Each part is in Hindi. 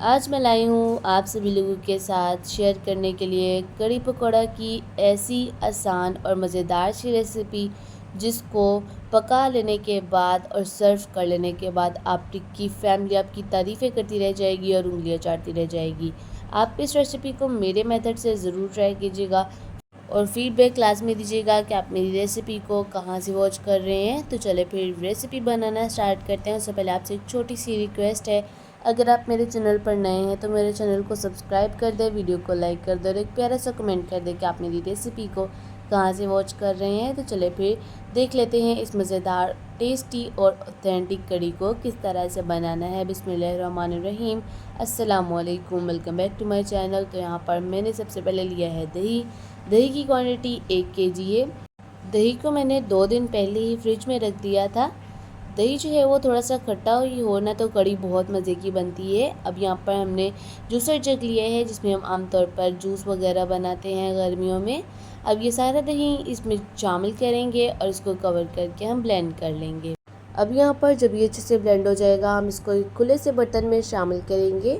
आज मैं लाई हूँ आप सभी लोगों के साथ शेयर करने के लिए कड़ी पकौड़ा की ऐसी आसान और मज़ेदार सी रेसिपी जिसको पका लेने के बाद और सर्व कर लेने के बाद आपकी फैमिली आपकी तारीफ़ें करती रह जाएगी और उंगलियां चाटती रह जाएगी। आप इस रेसिपी को मेरे मेथड से ज़रूर ट्राई कीजिएगा और फीडबैक लाजमी दीजिएगा कि आप मेरी रेसिपी को कहाँ से वॉच कर रहे हैं। तो चले फिर रेसिपी बनाना स्टार्ट करते हैं। उससे पहले आपसे एक छोटी सी रिक्वेस्ट है, अगर आप मेरे चैनल पर नए हैं तो मेरे चैनल को सब्सक्राइब कर दें, वीडियो को लाइक कर दें और एक प्यारा सा कमेंट कर दें कि आप मेरी रेसिपी को कहाँ से वॉच कर रहे हैं। तो चले फिर देख लेते हैं इस मज़ेदार टेस्टी और ऑथेंटिक कड़ी को किस तरह से बनाना है। बिस्मिल्लाहिर्रहमानिर्रहीम, अस्सलाम वालेकुम, welcome back to my channel. तो यहाँ पर मैंने सबसे पहले लिया है दही। दही की क्वांटिटी 1 kg है। दही को मैंने 2 दिन पहले ही फ्रिज में रख दिया था। दही जो है वो थोड़ा सा खट्टा ही हो ना तो कड़ी बहुत मज़े की बनती है। अब यहाँ पर हमने जूसर जग लिया है जिसमें हम आमतौर पर जूस वगैरह बनाते हैं गर्मियों में। अब ये सारा दही इसमें शामिल करेंगे और इसको कवर करके हम ब्लेंड कर लेंगे। अब यहाँ पर जब ये अच्छे से ब्लेंड हो जाएगा हम इसको एक खुले से बर्तन में शामिल करेंगे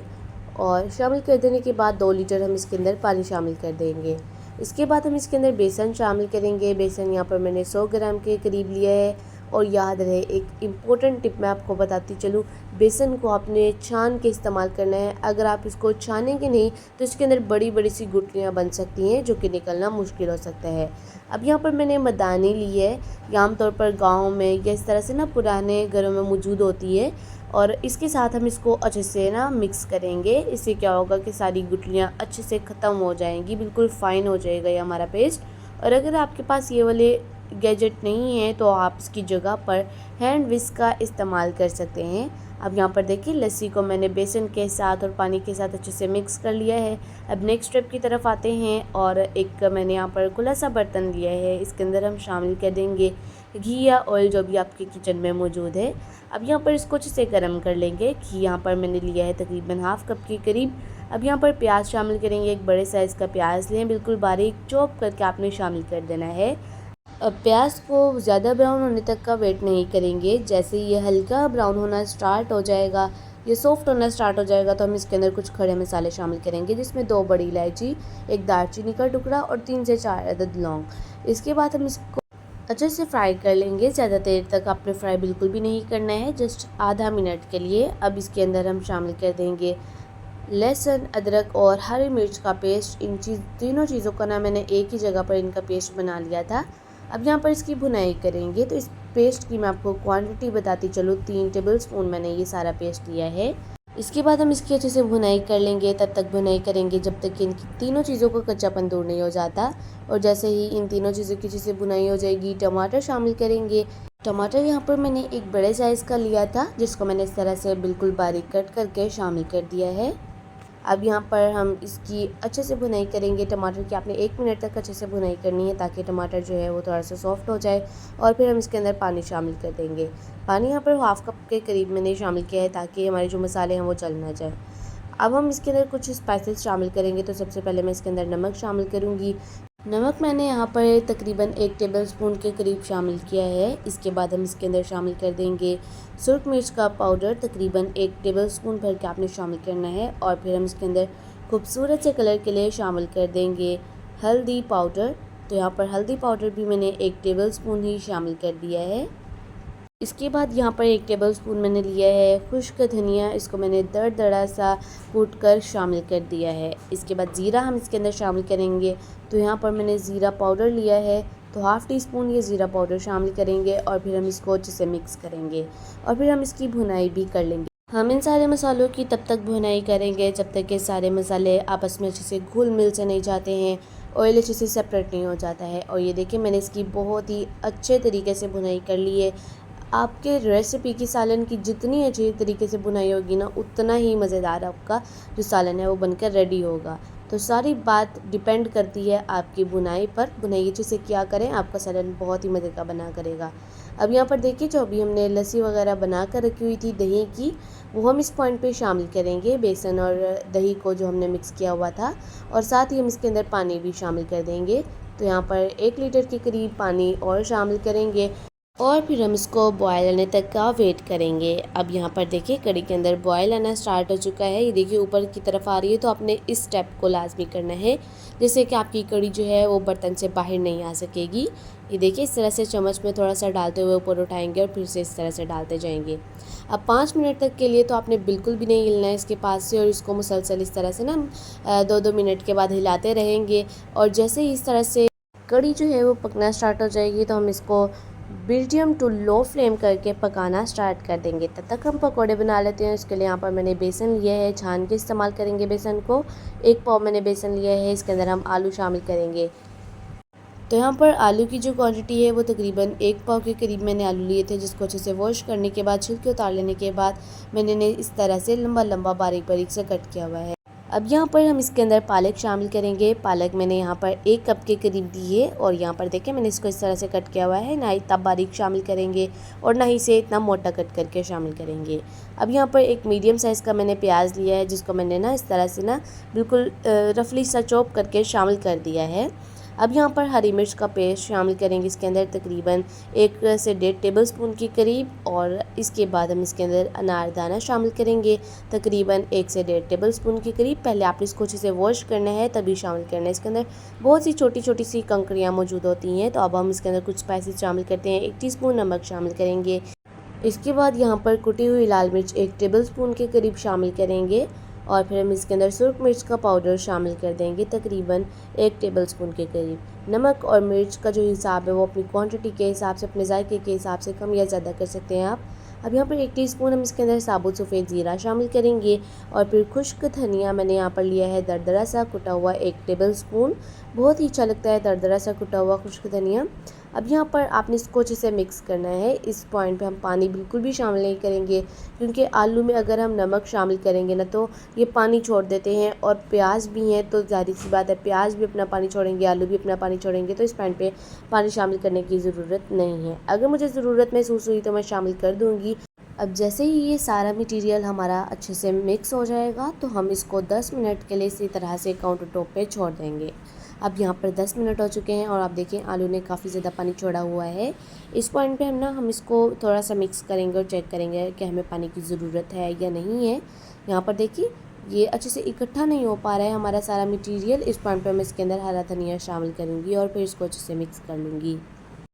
और शामिल कर देने के बाद 2 लीटर हम इसके अंदर पानी शामिल कर देंगे। इसके बाद हम इसके अंदर बेसन शामिल करेंगे। बेसन यहाँ पर मैंने 100 ग्राम के करीब लिया है। और याद रहे, एक इम्पोर्टेंट टिप मैं आपको बताती चलूँ, बेसन को आपने छान के इस्तेमाल करना है। अगर आप इसको छानेंगे नहीं तो इसके अंदर बड़ी बड़ी सी गुठलियाँ बन सकती हैं जो कि निकलना मुश्किल हो सकता है। अब यहाँ पर मैंने मदानी ली है। ये आमतौर पर गाँव में या इस तरह से ना पुराने घरों में मौजूद होती है और इसके साथ हम इसको अच्छे से ना मिक्स करेंगे। इससे क्या होगा कि सारी गुठलियाँ अच्छे से ख़त्म हो जाएंगी, बिल्कुल फ़ाइन हो जाएगा ये हमारा पेस्ट। और अगर आपके पास ये वाले गैजेट नहीं है तो आप इसकी जगह पर हैंड विस्क का इस्तेमाल कर सकते हैं। अब यहाँ पर देखिए लस्सी को मैंने बेसन के साथ और पानी के साथ अच्छे से मिक्स कर लिया है। अब नेक्स्ट स्टेप की तरफ आते हैं और एक मैंने यहाँ पर खुला सा बर्तन लिया है। इसके अंदर हम शामिल कर देंगे घी या ऑयल जो भी आपके किचन में मौजूद है। अब यहाँ पर इसको अच्छे से गर्म कर लेंगे। घी यहाँ पर मैंने लिया है तकरीबन हाफ़ कप के करीब। अब यहाँ पर प्याज शामिल करेंगे। एक बड़े साइज़ का प्याज लें, बिल्कुल बारीक चॉप करके आपने शामिल कर देना है। अब प्याज को ज़्यादा ब्राउन होने तक का वेट नहीं करेंगे। जैसे ये हल्का ब्राउन होना स्टार्ट हो जाएगा, ये सॉफ्ट होना स्टार्ट हो जाएगा तो हम इसके अंदर कुछ खड़े मसाले शामिल करेंगे जिसमें 2 बड़ी इलायची, एक दालचीनी का टुकड़ा और 3 से 4 अदद लौंग। इसके बाद हम इसको अच्छे से फ्राई कर लेंगे। ज़्यादा देर तक आपने फ्राई बिल्कुल भी नहीं करना है, जस्ट आधा मिनट के लिए। अब इसके अंदर हम शामिल कर देंगे लहसुन, अदरक और हरी मिर्च का पेस्ट। तीनों चीज़ों का ना मैंने एक ही जगह पर इनका पेस्ट बना लिया था। अब यहाँ पर इसकी भुनाई करेंगे। तो इस पेस्ट की मैं आपको क्वांटिटी बताती चलूँ, 3 टेबलस्पून मैंने ये सारा पेस्ट लिया है। इसके बाद हम इसकी अच्छे से भुनाई कर लेंगे। तब तक भुनाई करेंगे जब तक कि इनकी तीनों चीज़ों का कच्चापन दूर नहीं हो जाता। और जैसे ही इन तीनों चीज़ों की अच्छे से भुनाई हो जाएगी, टमाटर शामिल करेंगे। टमाटर यहाँ पर मैंने एक बड़े साइज़ का लिया था जिसको मैंने इस तरह से बिल्कुल बारीक कट करके शामिल कर दिया है। अब यहाँ पर हम इसकी अच्छे से भुनाई करेंगे। टमाटर की आपने 1 मिनट तक अच्छे से भुनाई करनी है ताकि टमाटर जो है वो थोड़ा सा सॉफ्ट हो जाए। और फिर हम इसके अंदर पानी शामिल कर देंगे। पानी यहाँ पर हाफ़ कप के करीब मैंने शामिल किया है ताकि हमारे जो मसाले हैं वो जल ना जाए। अब हम इसके अंदर कुछ स्पाइसेस शामिल करेंगे। तो सबसे पहले मैं इसके अंदर नमक शामिल करूँगी। नमक मैंने यहाँ पर तकरीबन 1 टेबलस्पून के करीब शामिल किया है। इसके बाद हम इसके अंदर शामिल कर देंगे सुरख मिर्च का पाउडर, तकरीबन 1 टेबलस्पून भर के आपने शामिल करना है। और फिर हम इसके अंदर खूबसूरत से कलर के लिए शामिल कर देंगे हल्दी पाउडर। तो यहाँ पर हल्दी पाउडर भी मैंने 1 टेबलस्पून ही शामिल कर दिया है। इसके बाद यहाँ पर 1 टेबलस्पून मैंने लिया है खुश्क धनिया। इसको मैंने दरदरा सा कूट कर शामिल कर दिया है। इसके बाद ज़ीरा हम इसके अंदर शामिल करेंगे। तो यहाँ पर मैंने ज़ीरा पाउडर लिया है, तो हाफ़ टी स्पून ये ज़ीरा पाउडर शामिल करेंगे और फिर हम इसको अच्छे से मिक्स करेंगे और फिर हम इसकी भुनाई भी कर लेंगे। हम इन सारे मसालों की तब तक भुनाई करेंगे जब तक कि सारे मसाले आपस में अच्छे से घुल मिल से नहीं जाते हैं, ऑयल अच्छे से सेपरेट नहीं हो जाता है। और ये देखिए मैंने इसकी बहुत ही अच्छे तरीके से भुनाई कर ली है। आपके रेसिपी की सालन की जितनी अच्छी तरीके से बुनाई होगी ना, उतना ही मज़ेदार आपका जो सालन है वो बनकर रेडी होगा। तो सारी बात डिपेंड करती है आपकी बुनाई पर। बुनाई अच्छे से क्या करें, आपका सालन बहुत ही मज़े का बना करेगा। अब यहाँ पर देखिए जो अभी हमने लस्सी वगैरह बना कर रखी हुई थी दही की, वो हम इस पॉइंट पे शामिल करेंगे, बेसन और दही को जो हमने मिक्स किया हुआ था। और साथ ही हम इसके अंदर पानी भी शामिल कर देंगे। तो यहाँ पर 1 लीटर के करीब पानी और शामिल करेंगे। और फिर हम इसको बॉयल आने तक का वेट करेंगे। अब यहाँ पर देखिए कड़ी के अंदर बॉयल आना स्टार्ट हो चुका है। ये देखिए ऊपर की तरफ आ रही है, तो आपने इस स्टेप को लाजमी करना है जिससे कि आपकी कड़ी जो है वो बर्तन से बाहर नहीं आ सकेगी। ये देखिए इस तरह से चम्मच में थोड़ा सा डालते हुए ऊपर उठाएंगे और फिर से इस तरह से डालते जाएंगे। अब 5 मिनट तक के लिए तो आपने बिल्कुल भी नहीं हिलना है इसके पास से, और इसको मुसलसल इस तरह से ना 2-2 मिनट के बाद हिलाते रहेंगे। और जैसे ही इस तरह से कड़ी जो है वो पकना स्टार्ट हो जाएगी तो हम इसको मीडियम टू लो फ्लेम करके पकाना स्टार्ट कर देंगे। तब तक हम पकोड़े बना लेते हैं। इसके लिए यहाँ पर मैंने बेसन लिया है, छान के इस्तेमाल करेंगे बेसन को। 1 पाव मैंने बेसन लिया है, इसके अंदर हम आलू शामिल करेंगे। तो यहाँ पर आलू की जो क्वांटिटी है वो तकरीबन 1 पाव के करीब मैंने आलू लिए थे, जिसको अच्छे से वॉश करने के बाद छिलके उतार लेने के बाद मैंने इस तरह से लंबा लंबा बारीक बारीक से कट किया हुआ है। अब यहाँ पर हम इसके अंदर पालक शामिल करेंगे। पालक मैंने यहाँ पर 1 कप के करीब ली है, और यहाँ पर देखें मैंने इसको इस तरह से कट किया हुआ है। ना इतना बारीक शामिल करेंगे और ना ही इसे इतना मोटा कट करके शामिल करेंगे। अब यहाँ पर एक मीडियम साइज़ का मैंने प्याज लिया है, जिसको मैंने ना इस तरह से ना बिल्कुल रफली सा चॉप करके शामिल कर दिया है। अब यहाँ पर हरी मिर्च का पेस्ट शामिल करेंगे इसके अंदर, तकरीबन 1 से 1.5 टेबलस्पून के करीब। और इसके बाद हम इसके अंदर अनारदाना शामिल करेंगे, तकरीबन 1 से 1.5 टेबलस्पून के करीब। पहले आपने इसको अच्छे से वॉश करना है तभी शामिल करना है। इसके अंदर बहुत सी छोटी छोटी सी कंकड़ियाँ मौजूद होती हैं। तो अब हम इसके अंदर कुछ स्पाइसेस शामिल करते हैं। 1 टीस्पून नमक शामिल करेंगे। इसके बाद यहाँ पर कुटी हुई लाल मिर्च 1 टेबलस्पून के करीब शामिल करेंगे। और फिर हम इसके अंदर सुर्ख मिर्च का पाउडर शामिल कर देंगे, तकरीबन 1 टेबलस्पून के करीब। नमक और मिर्च का जो हिसाब है वो अपनी क्वांटिटी के हिसाब से, अपने जायके के हिसाब से कम या ज़्यादा कर सकते हैं आप। अब यहाँ पर 1 टीस्पून हम इसके अंदर साबुत सफ़ेद ज़ीरा शामिल करेंगे। और फिर खुश्क धनिया मैंने यहाँ पर लिया है दरदरा सा कुटा हुआ 1 टेबलस्पून। बहुत ही अच्छा लगता है दरदरा सा कुटा हुआ खुश्क धनिया। अब यहाँ पर आपने इसको अच्छे से मिक्स करना है। इस पॉइंट पे हम पानी बिल्कुल भी शामिल नहीं करेंगे, क्योंकि आलू में अगर हम नमक शामिल करेंगे ना तो ये पानी छोड़ देते हैं। और प्याज भी हैं तो ज़ाहिर सी बात है प्याज भी अपना पानी छोड़ेंगे, आलू भी अपना पानी छोड़ेंगे। तो इस पॉइंट पे पानी शामिल करने की ज़रूरत नहीं है। अगर मुझे ज़रूरत महसूस हुई तो मैं शामिल कर दूँगी। अब जैसे ही ये सारा मटेरियल हमारा अच्छे से मिक्स हो जाएगा तो हम इसको 10 मिनट के लिए इसी तरह से काउंटर टॉप पे छोड़ देंगे। अब यहाँ पर 10 मिनट हो चुके हैं और आप देखें आलू ने काफ़ी ज़्यादा पानी छोड़ा हुआ है। इस पॉइंट पे हम इसको थोड़ा सा मिक्स करेंगे और चेक करेंगे कि हमें पानी की ज़रूरत है या नहीं है। यहाँ पर देखिए ये अच्छे से इकट्ठा नहीं हो पा रहा है हमारा सारा मटेरियल। इस पॉइंट पे मैं इसके अंदर हरा धनिया शामिल करूँगी और फिर इसको अच्छे से मिक्स कर लूँगी।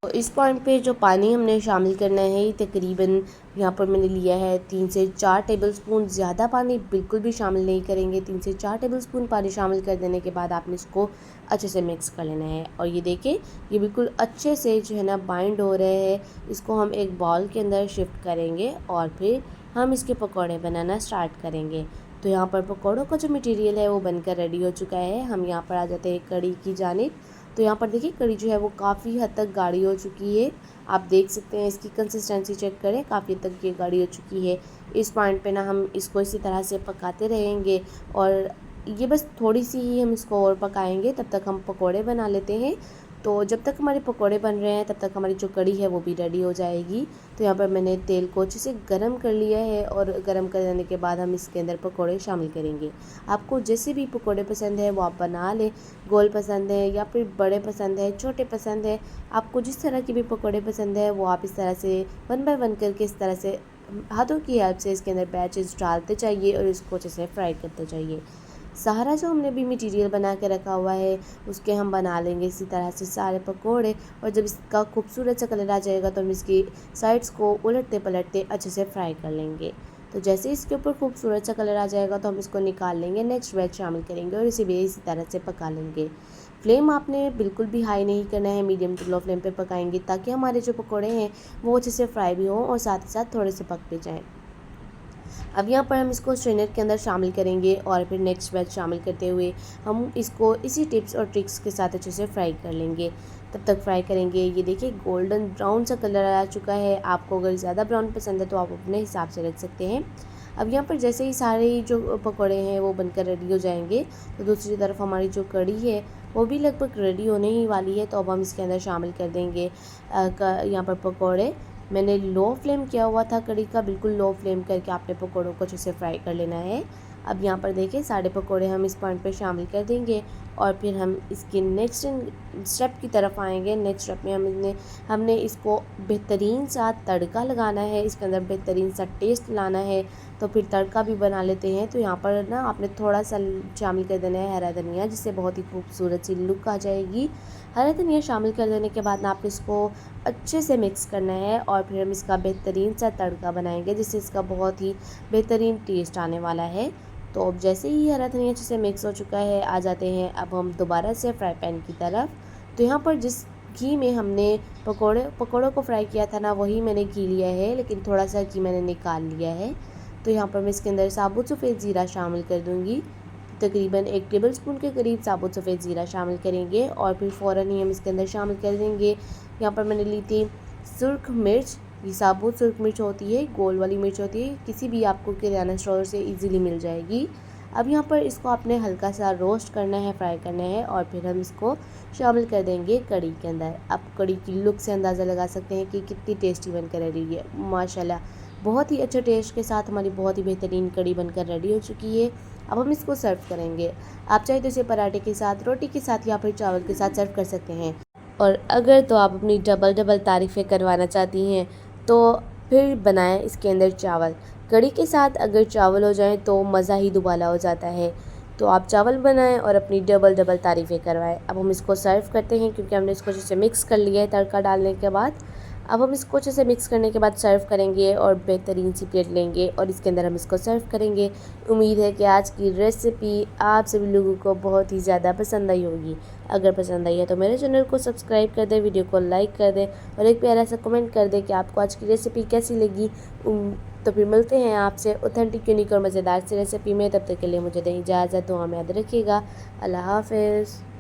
तो इस पॉइंट पे जो पानी हमने शामिल करना है तकरीबन यहाँ पर मैंने लिया है 3 से 4 टेबलस्पून। ज़्यादा पानी बिल्कुल भी शामिल नहीं करेंगे। 3 से 4 टेबलस्पून पानी शामिल कर देने के बाद आपने इसको अच्छे से मिक्स कर लेना है। और ये देखिए ये बिल्कुल अच्छे से जो है ना बाइंड हो रहे हैं। इसको हम एक बाउल के अंदर शिफ्ट करेंगे और फिर हम इसके पकौड़े बनाना स्टार्ट करेंगे। तो यहाँ पर पकौड़ों का जो मटेरियल है वो बनकर रेडी हो चुका है। हम यहाँ पर आ जाते हैं कड़ी की जानिब। तो यहाँ पर देखिए कड़ी जो है वो काफ़ी हद तक गाढ़ी हो चुकी है। आप देख सकते हैं इसकी कंसिस्टेंसी चेक करें, काफ़ी हद तक ये गाढ़ी हो चुकी है। इस पॉइंट पे ना हम इसको इसी तरह से पकाते रहेंगे और ये बस थोड़ी सी ही हम इसको और पकाएंगे, तब तक हम पकोड़े बना लेते हैं। तो जब तक हमारे पकोड़े बन रहे हैं तब तक हमारी जो कड़ी है वो भी रेडी हो जाएगी। तो यहाँ पर मैंने तेल को अच्छे से गर्म कर लिया है और गर्म कर देने के बाद हम इसके अंदर पकोड़े शामिल करेंगे। आपको जैसे भी पकोड़े पसंद है वो आप बना लें। गोल पसंद है या फिर बड़े पसंद है, छोटे पसंद है, आपको जिस तरह के भी पकोड़े पसंद है वो आप इस तरह से 1 बाय 1 करके इस तरह से हाथों की हेल्प से इसके अंदर बैचेस डालते जाइए और इसको अच्छे से फ्राई करते जाइए। सारा जो हमने भी मटेरियल बना के रखा हुआ है उसके हम बना लेंगे इसी तरह से सारे पकोड़े। और जब इसका खूबसूरत सा कलर आ जाएगा तो हम इसकी साइड्स को उलटते पलटते अच्छे से फ्राई कर लेंगे। तो जैसे इसके ऊपर खूबसूरत सा कलर आ जाएगा तो हम इसको निकाल लेंगे, नेक्स्ट बैच शामिल करेंगे और इसे भी इसी तरह से पका लेंगे। फ्लेम आपने बिल्कुल भी हाई नहीं करना है, मीडियम टू लो फ्लेम पे पकाएंगे ताकि हमारे जो पकोड़े हैं वो अच्छे से फ्राई भी हों और साथ ही साथ थोड़े से पक भी जाएँ। अब यहाँ पर हम इसको स्ट्रेनर के अंदर शामिल करेंगे और फिर नेक्स्ट बैच शामिल करते हुए हम इसको इसी टिप्स और ट्रिक्स के साथ अच्छे से फ्राई कर लेंगे। तब तक फ्राई करेंगे। ये देखिए गोल्डन ब्राउन सा कलर आ चुका है। आपको अगर ज़्यादा ब्राउन पसंद है तो आप अपने हिसाब से रख सकते हैं। अब यहाँ पर जैसे ही सारे जो पकौड़े हैं वो बनकर रेडी हो जाएंगे तो दूसरी तरफ हमारी जो कड़ी है वो भी लगभग रेडी होने ही वाली है। तो अब हम इसके अंदर शामिल कर देंगे यहाँ पर पकौड़े। मैंने लो फ्लेम किया हुआ था कड़ी का, बिल्कुल लो फ्लेम करके आपने पकौड़ों को अच्छे से फ्राई कर लेना है। अब यहाँ पर देखिए सारे पकौड़े हम इस पॉइंट पे शामिल कर देंगे और फिर हम इसके नेक्स्ट स्टेप की तरफ आएंगे। नेक्स्ट स्टेप में हमने इसको बेहतरीन सा तड़का लगाना है, इसके अंदर बेहतरीन सा टेस्ट लाना है। तो फिर तड़का भी बना लेते हैं। तो यहाँ पर ना आपने थोड़ा सा शामिल कर देना है हरा धनिया, जिससे बहुत ही खूबसूरत सी लुक आ जाएगी। हरा धनिया शामिल कर देने के बाद ना आपने इसको अच्छे से मिक्स करना है और फिर हम इसका बेहतरीन सा तड़का बनाएंगे, जिससे इसका बहुत ही बेहतरीन टेस्ट आने वाला है। तो अब जैसे ही हरा धनिया अच्छे से मिक्स हो चुका है, आ जाते हैं अब हम दोबारा से फ्राई पैन की तरफ। तो यहाँ पर जिस घी में हमने पकौड़ों को फ्राई किया था ना, वही मैंने घी लिया है, लेकिन थोड़ा सा घी मैंने निकाल लिया है। तो यहाँ पर मैं इसके अंदर साबुत सफ़ेद ज़ीरा शामिल कर दूँगी। तकरीबन 1 टेबलस्पून के करीब साबुत सफ़ेद ज़ीरा शामिल करेंगे और फिर फ़ौरन ही हम इसके अंदर शामिल कर देंगे। यहाँ पर मैंने ली थी सुर्ख मिर्च। ये साबुत सुर्ख मिर्च होती है, गोल वाली मिर्च होती है, किसी भी आपको किराना स्टोर से इजीली मिल जाएगी। अब यहाँ पर इसको आपने हल्का सा रोस्ट करना है, फ्राई करना है और फिर हम इसको शामिल कर देंगे कड़ी के अंदर। आप कड़ी की लुक से अंदाज़ा लगा सकते हैं कि कितनी टेस्टी बनकर रेडी है। माशाल्लाह बहुत ही अच्छे टेस्ट के साथ हमारी बहुत ही बेहतरीन कड़ी बनकर रेडी हो चुकी है। अब हम इसको सर्व करेंगे। आप चाहे तो इसे पराठे के साथ, रोटी के साथ या फिर चावल के साथ सर्व कर सकते हैं। और अगर तो आप अपनी डबल तारीफ़ें करवाना चाहती हैं तो फिर बनाएं इसके अंदर चावल। कड़ी के साथ अगर चावल हो जाएं तो मज़ा ही दुबाला हो जाता है। तो आप चावल बनाएं और अपनी डबल तारीफ़ें करवाएं। अब हम इसको सर्व करते हैं, क्योंकि हमने इसको अच्छे से मिक्स कर लिया है तड़का डालने के बाद। अब हम इसको अच्छे से मिक्स करने के बाद सर्व करेंगे और बेहतरीन सी प्लेट लेंगे और इसके अंदर हम इसको सर्व करेंगे। उम्मीद है कि आज की रेसिपी आप सभी लोगों को बहुत ही ज़्यादा पसंद आई होगी। अगर पसंद आई है तो मेरे चैनल को सब्सक्राइब कर दें, वीडियो को लाइक कर दें और एक प्यारा सा कमेंट कर दें कि आपको आज की रेसिपी कैसी लगी। तो फिर मिलते हैं आपसे ऑथेंटिक, यूनिक और मज़ेदार सी रेसिपी में। तब तक के लिए मुझे दें इजाज़त। दुआ में याद रखिएगा। अल्लाह हाफ़िज़।